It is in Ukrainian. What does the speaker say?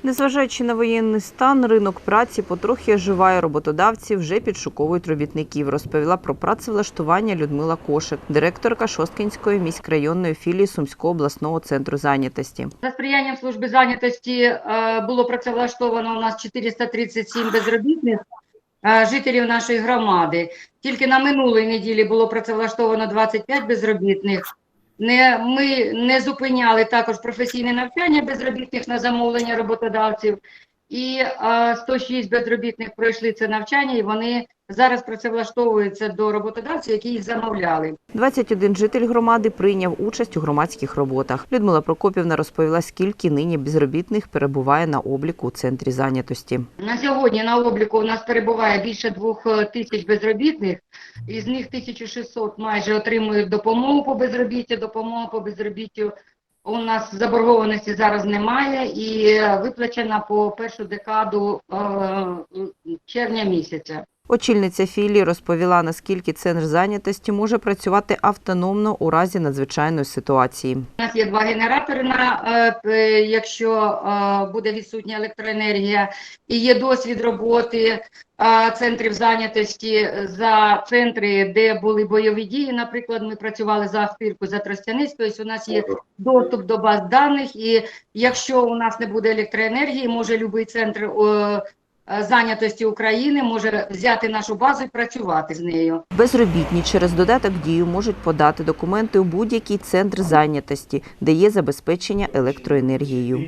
Незважаючи на воєнний стан, ринок праці потрохи оживає. Роботодавці вже підшуковують робітників, розповіла про працевлаштування Людмила Кошик, директорка Шосткинської міськрайонної філії Сумського обласного центру зайнятості. За сприянням служби зайнятості було працевлаштовано у нас 437 безробітних жителів нашої громади. Тільки на минулої неділі було працевлаштовано 25 безробітних. Ми не зупиняли також професійне навчання безробітних на замовлення роботодавців. І 106 безробітних пройшли це навчання, і вони зараз працевлаштовуються до роботодавців, які їх замовляли. 21 житель громади прийняв участь у громадських роботах. Людмила Прокопівна розповіла, скільки нині безробітних перебуває на обліку у центрі зайнятості. На сьогодні на обліку у нас перебуває більше 2000 безробітних, із них 1600 майже отримують допомогу по безробіттю. Допомога по безробіттю у нас заборгованості зараз немає і виплачена по першу декаду червня місяця. Очільниця філії розповіла, наскільки центр зайнятості може працювати автономно у разі надзвичайної ситуації. У нас є 2 генератори, якщо буде відсутня електроенергія, і є досвід роботи центрів зайнятості за центри, де були бойові дії. Наприклад, ми працювали за Ахтирку, за Тростянець, тобто у нас є доступ до баз даних, і якщо у нас не буде електроенергії, може будь-який центр зайнятості України може взяти нашу базу і працювати з нею. Безробітні через додаток «Дію» можуть подати документи у будь-який центр зайнятості, де є забезпечення електроенергією.